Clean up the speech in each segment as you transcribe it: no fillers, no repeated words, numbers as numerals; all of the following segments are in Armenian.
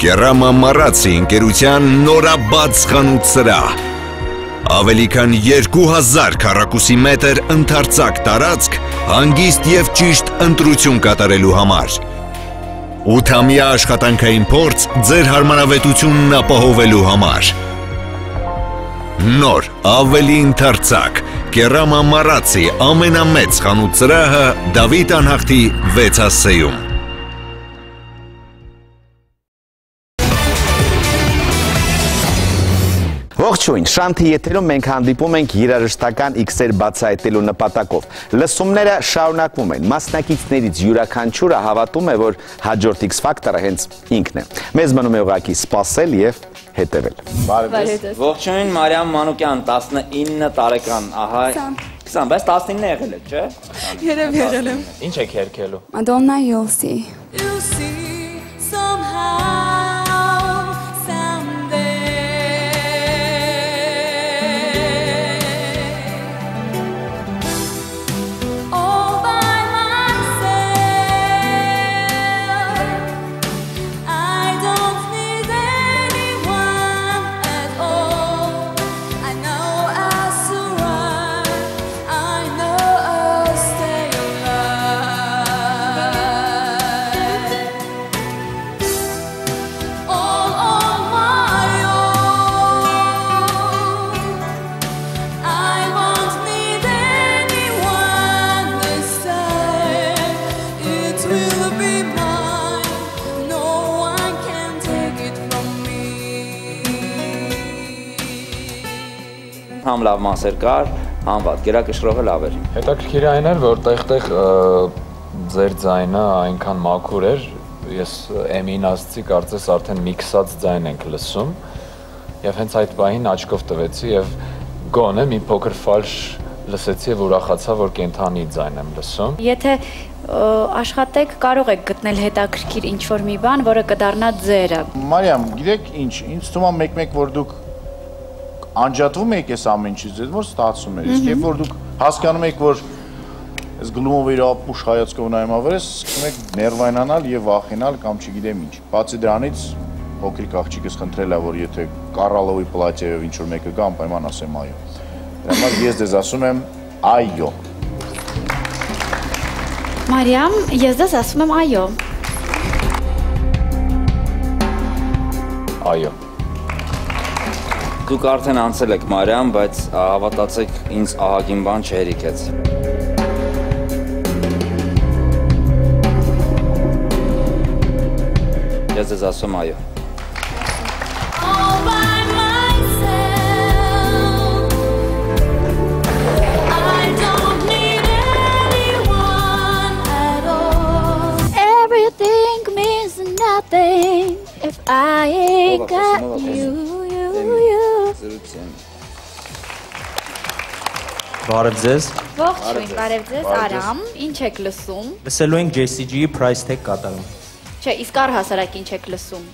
Կերամա Մարացի ընկերության նորաբաց խանութ սրահ։ Ավելի քան 2000 քառակուսի մետր ընդարձակ տարածք հանգիստ և ճիշտ ընտրություն կատարելու համար։ 8-ամյա աշխատանքային փորձ ձեր հարմարավետությունն ապահովելու համար։ Նոր, ավելի ընդարձակ, Կերամա Մարացի ամենամեծ խանութ սրահը Դավիթ անհախտի 6-ում։ Ողջույն, Շանթի եթերում մենք հանդիպում ենք երաժշտական X-եր բացահայտելու նպատակով։ Լսումները շարունակվում են, մասնակիցներից յուրաքանչյուրը հավատում է, որ հաջորդ X-ֆակտորը հենց ինքն է։ Մեզ մնում է ուղղակի սպասել և հետևել։ Ողջույն, Մարիամ Մանուկյան, 19 տարեկան, ահա 20, բայց 19 եղել եք, չէ՞։ Երև եղել եմ։ Ինչ եք երգելու։ Madonna, you'll see. Համ լավ մասեր կար, համ վատ, գերակշռողը լավ էր։ Հետաքրքիր այն էր, որ տեղ-տեղ ձեր ձայնը այնքան մաքուր էր, ես M-ին ասացի, կարծես արդեն միքսած ձայն ենք լսում, և հենց այդ պահին աչքով տվեցի և գոնե մի փոքր ֆալշ լսեցի և ուրախացա, որ կենդանի ձայն եմ լսում։ Եթե աշխատեք, կարող եք գտնել հետաքրքիր ինչ-որ մի բան, որը կդառնա ձերը։ Մարիամ, գիտեք ինչ, ինձ թվում է մեկ-մեկ, որ դուք անջատվում եք ես ամեն ինչից, ձեզ որ ստացվում էր, իսկ երբ որ դուք հասկանում եք, որ ես գլումով իր ապուշ հայացքով նայում ավերես, սկսում եք ներվայնանալ և վախենալ կամ չգիտեմ ինչ։ Բացի դրանից, փոքրիկ աղջիկս խնդրել է, որ եթե կառալովի պլատյայով ինչ-որ մեկը գա, անպայման ասեմ այո։ Դրա համար ես ձեզ ասում եմ այո։ Մարիամ, ես ձեզ ասում եմ այո։ Այո։ Դուք արդեն անցել եք Մարիամ, բայց հավատացեք ինձ ահագին բան չհերիքեց։ Ես ձեզ ասում այո։ Everything means nothing if I ain't got you. Բարև ձեզ։ Ողջույն, բարև ձեզ, Արամ, ինչ եք լսում։ Լսելու ենք JCG-ի Price Tag կատարում։ Չէ, իսկ առհասարակ ինչ եք լսում։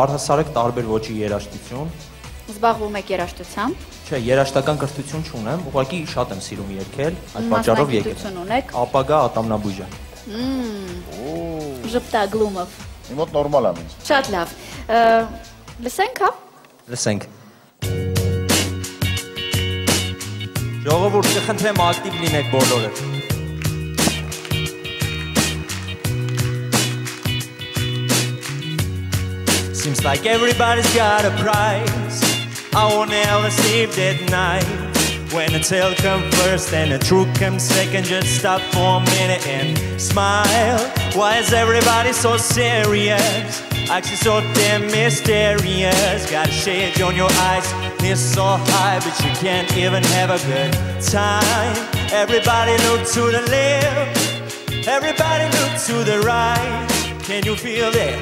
Առհասարակ տարբեր ոճի երաժշտություն։ Զբաղվում եք երաժշտությամբ։ Չէ, երաժշտական կրթություն չունեմ, ուղղակի շատ եմ սիրում երգել, այդ պատճառով եկել։ ունեք։ Ապագա ատամնաբույժ եմ։ Ժպտա գլումով։ Իմ մոտ նորմալ եմ ինձ։ Շատ լավ։ Լսենք, հա։ Լսենք։ Ժողովուրդ, կխնդրեմ ակտիվ լինեք բոլորը։ Seems like everybody's got a price. I won't ever sleep that night. When the tale comes first and the truth comes second, just stop for a minute and smile. Why is everybody so serious? Actually so damn mysterious. Got a shade on your eyes, it's so high, but you can't even have a good time. Everybody look to the left, everybody look to the right. Can you feel that?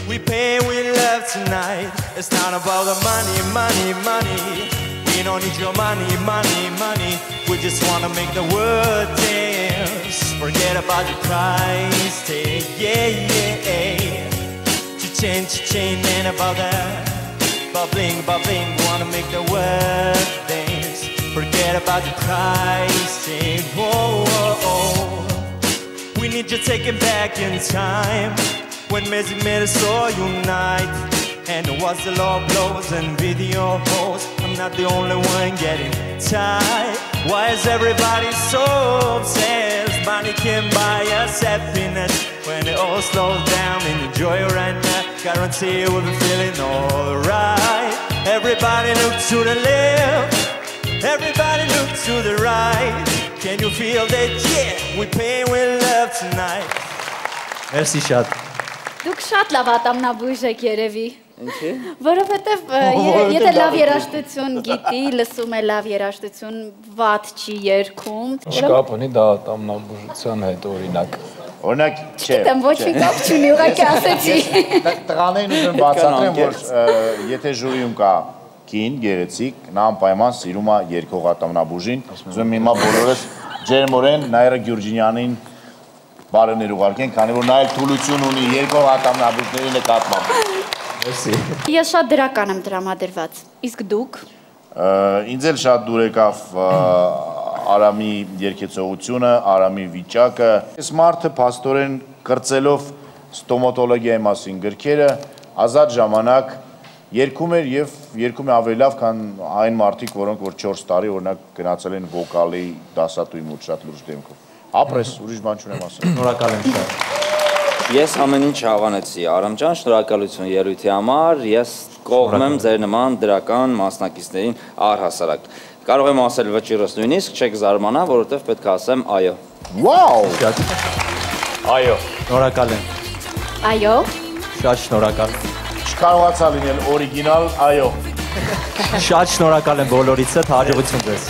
We pay with love tonight. It's not about the money, money, money. We don't need your money, money, money. We just wanna make the world dance. Forget about your price tag, yeah, yeah. Cha-ching, ain't about that. Bubbling, bubbling, wanna make the world dance. Forget about your price tag, whoa, whoa, whoa. We need you taken back in time. when music made us all unite. And it was the law blows and video hoes. I'm not the only one getting tired. Why is everybody so obsessed? Money can buy us happiness. When it all slows down and enjoy it right now, guarantee we'll be feeling alright. Everybody look to the left, everybody look to the right. Can you feel that? Yeah, we pay with love tonight. Merci շատ. Դուք շատ լավ ատամնաբույժ եք երևի։ Ինչի՞։ Որովհետև եթե լավ երաժշտություն գիտի, լսում է լավ երաժշտություն, վատ չի երգում։ Շկապ ունի դա ատամնաբուժության հետ օրինակ։ Օրինակ, չէ։ Դեմ ոչ մի կապ չունի, ուղղակի ասեցի։ Տղաներին ուզում բացատրեմ, որ եթե ժյուրիում կա կին, գեղեցիկ, նա անպայման սիրում է երգող ատամնաբուժին։ Ուզում հիմա բոլորս ջերմորեն Նայիրա Գյուրջինյանին բարեներ ուղարկենք, քանի որ նա էլ թուլություն ունի երգող ատամնաբուժների նկատմամբ։ Ես շատ դրական եմ տրամադրված, իսկ դուք։ Ինձ էլ շատ դուր եկավ Արամի երգեցողությունը, Արամի վիճակը։ Այս մարդը փաստորեն կրծելով ստոմատոլոգիայի մասին գրքերը, ազատ ժամանակ երգում էր եւ երգում է ավելի լավ, քան այն մարդիկ, որոնք որ 4 տարի օրինակ գնացել են վոկալի դասատուի մոտ շատ լուրջ դեմքով։ Ապրես, ուրիշ բան չունեմ ասել։ Շնորհակալ եմ շատ։ Ես ամեն ինչ հավանեցի, Արամ ջան, շնորհակալություն ելույթի համար, ես կողմ եմ ձեր նման դրական մասնակիցներին առհասարակ։ Կարող եմ ասել վճիրս նույնիսկ, չեք զարմանա, որովհետև պետք է ասեմ այո։ Վաու։ Այո։ Շնորհակալ եմ։ Այո։ Շատ շնորհակալ։ Չկարողացա լինել օրիգինալ, այո։ Շատ շնորհակալ եմ բոլորիցդ, հաջողություն ձեզ։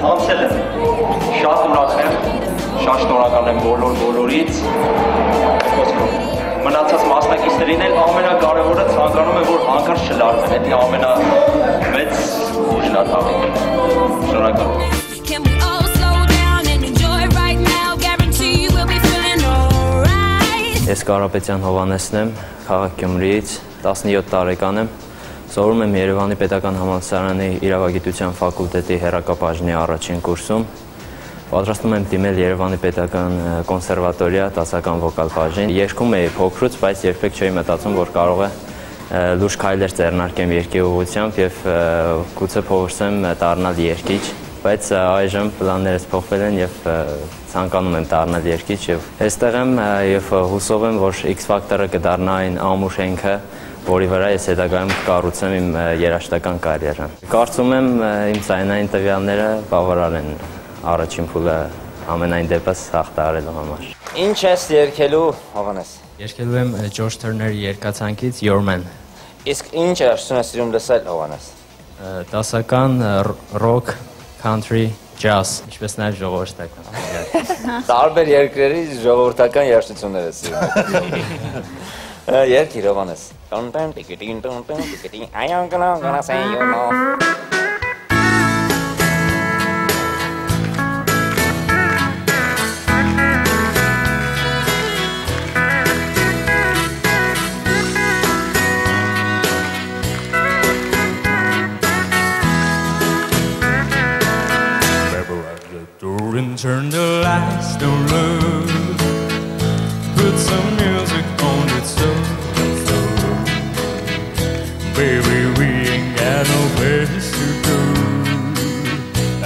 Անցել եմ, շատ ուրախ եմ, շատ շնորհակալ եմ բոլորից, մնացած մասնակիցներին էլ ամենակարևորը ցանկանում եմ, որ հանկարծ չլարվեն, դա ամենամեծ ուժն է տաղին, շնորհակալ եմ։ Ես Կարապետյան Հովհաննեսն եմ, քաղաք Գյումրիից, 17 տարեկան եմ, սովորում եմ Երևանի Պետական Համալսարանի իրավագիտության ֆակուլտետի հեռակապ առաջին կուրսում, պատրաստում եմ դիմել Երևանի Պետական կոնսերվատորիա դասական վոկալ բաժին։ Երգում էի փոքրուց, բայց երբեք չէի մտածում, որ կարող է լուրջ քայլեր ձեռնարկեմ երգի ուղղությամբ եւ գուցե փորձեմ դառնալ երգիչ, բայց այժմ պլաններս փոխվել են եւ ցանկանում եմ դառնալ երգիչ եւ այստեղ եմ եւ հուսով եմ, որ X Factor-ը կդառնա այն ամուր շենքը, որի վրա ես հետագայում կկառուցեմ իմ երաժշտական կարիերան։ Կարծում եմ իմ ձայնային տվյալները բավարար են առաջին փուլը ամենայն դեպս հաղթահարելու համար։ Ինչ ես երգելու, Հովհաննես։ Երգելու եմ George Turner-ի երգացանկից Your Man։ Իսկ ինչ երգություն ես սիրում լսել, Հովհաննես։ Դասական rock, country, jazz, ինչպես նաև ժողովրդական։ Տարբեր երկրերի ժողովրդական երգություններ ես սիրում։ Երգի, Հովհաննես։ I am gonna say you know. Turn the lights down low. Put some music on it so. Baby, we ain't got no place to go.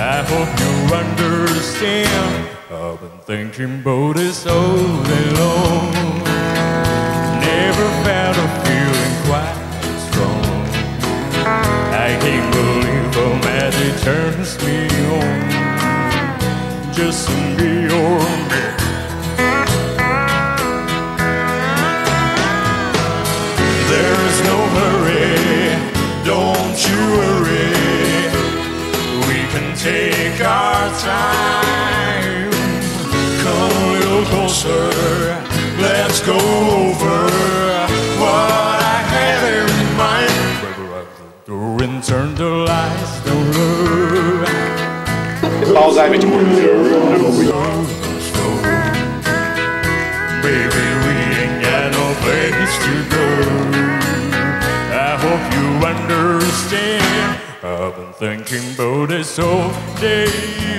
I hope you understand. I've been thinking about this all day long. Never felt a feeling quite strong. I can't believe how magic turns me on. Just to be your man. There's no hurry, don't you worry. We can take our time. Come a little closer, let's go over what I had in mind. Baby, out the door and turn the lights down low. Pauzaj մեջ Baby, we ain't got no place to go. understand. I've been thinking about this all day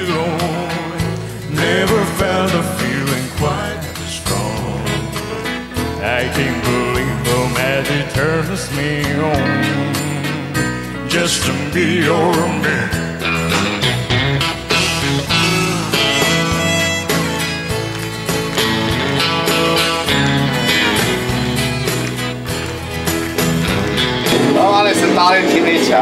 long. Never felt a feeling quite as strong. I can't believe the magic turns me on. Just to be your man. Ալեսը տարենքին իչա,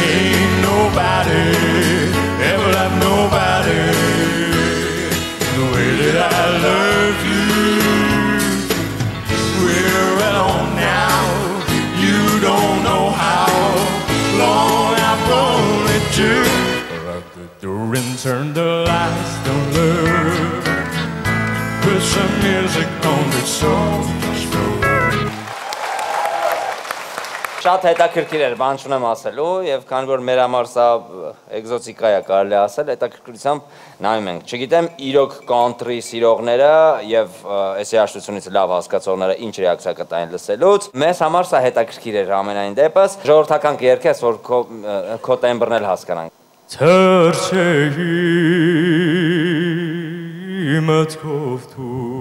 Ain't nobody ever loved nobody the way that I love you. We're alone now, you don't know how long I've wanted to. Lock the door and turn the lights down low. Put some music on that's so slow. Շատ հետաքրքիր էր, բան չունեմ ասելու, եւ քանի որ մեր համար սա էկզոտիկա է, կարելի ասել, հետաքրքրությամբ նայում ենք։ Չգիտեմ, իրոք country սիրողները եւ այս երաժշտությունից լավ հասկացողները ինչ ռեակցիա կտային լսելուց։ Մեզ համար սա հետաքրքիր էր ամենայն դեպս։ Ժողովրդական կերկես, որ քո տեմբրն էլ հասկանանք։ Թրջեի մտքով դու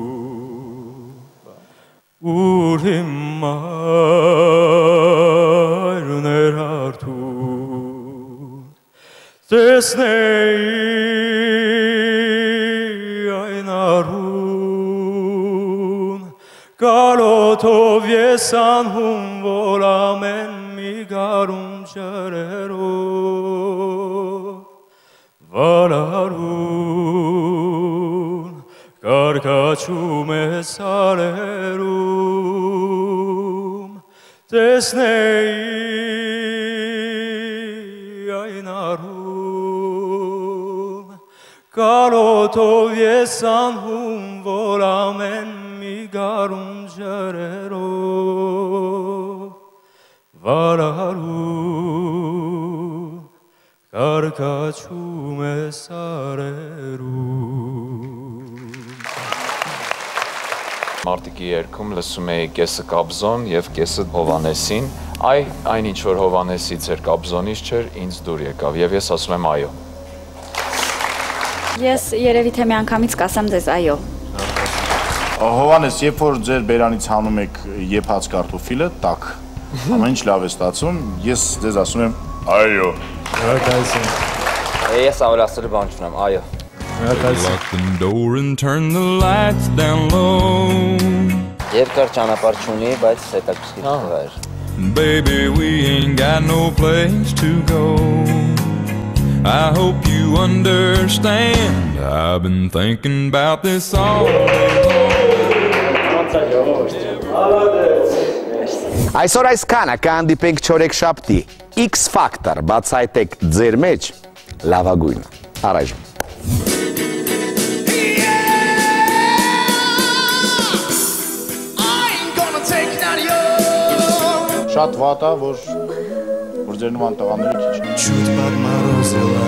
Ուր հիմարներ արդուն Տեսնեի այն արուն Կարոթով ես անհում, որ ամեն մի գարում ջրերով Վարարուն Կարկաչում է սարերում Տեսնեի այն արում Կարոթով ես անհում, որ ամեն մի գարում ջրերով Վարարում Կարկաչում է սարերում Մարտիկի երգում լսում էի կեսը Կաբզոն և կեսը Հովանեսին, այն ինչ որ Հովանեսից էր Կաբզոնից չէր, ինձ դուր եկավ և ես ասում եմ այո։ Ես երևի թե մի անգամից կասեմ ձեզ այո։ Հովանես, երբ որ ձեր բերանից հանում եք եփած կարտոֆիլը, տաք, ամեն ինչ լավ է ստացվում, ես ձեզ ասում եմ այո։ Ես ավելացրու բան չունեմ, այո։ Lock the door and turn the lights down low. Երկար ճանապարհ չունի, բայց հետաքրքիր տղա էր։ Baby, we ain't got no place to go. I hope you understand. I've been thinking about this all day long. Այսօր այսքանը կհանդիպենք չորեքշաբթի X Factor բացահայտեք ձեր մեջ լավագույնը։ Առայժմ Շատ վատ է, որ ձեր նման տղաները քիչ են։ Чуть подморозило,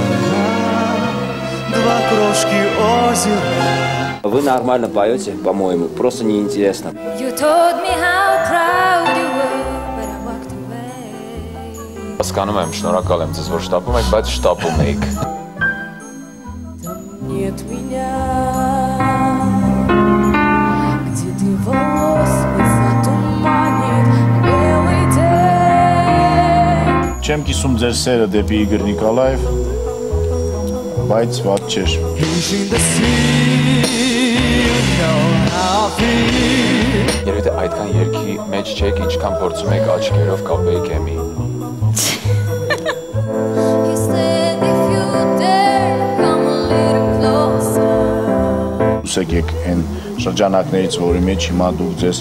два крошки озера. Вы нормально поете, по-моему, просто неинтересно. You told me how proud you were, but I walked away. Հասկանում եմ, շնորհակալ եմ ձեզ, որ շտապում եք, բայց շտապում եք։ Нет меня, где ты восьмый в тумане, белый день. Չեմ կիսում ձեր սերը դեպի Իգոր Նիկոլաև, բայց վատ չէր։ Երևի թե այդքան երգի մեջ չեք, ինչքան փորձում եք աչքերով կապեիք եմի։ He said if you dare come a little closer. Ուսեք եք են շրջանակներից, որի մեջ հիմա դուք ձեզ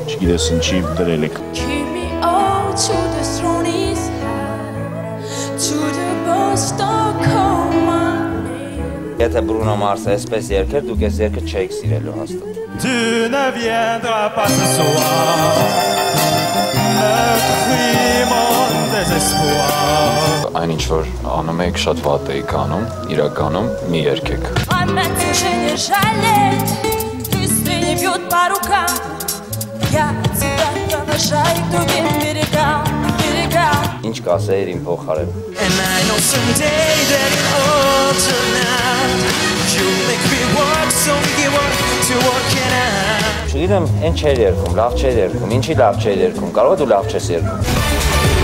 չգիտես ինչի դրել եք։ Keep me out to the throne is high, to the burst of Եթե Bruno Mars այսպես երգեր, դուք այս երգը չեք սիրելու հաստատ։ Tu ne viendras pas ce soir, me crie mon désespoir. Այն ինչ որ անում եք շատ վատ եք անում, իրականում մի երգեք։ Она уже не жалеет. тут по рукам. Я тебя провожаю к другим берегам, берегам. Ինչ կասեիր իմ փոխարեն։ And I know someday that all tonight you'll make me work, so we can work to work it out. Չգիտեմ, ինչ չէր երգում, լավ չէր երգում, ինչի լավ չէր երգում, կարող է դու լավ չես երգում։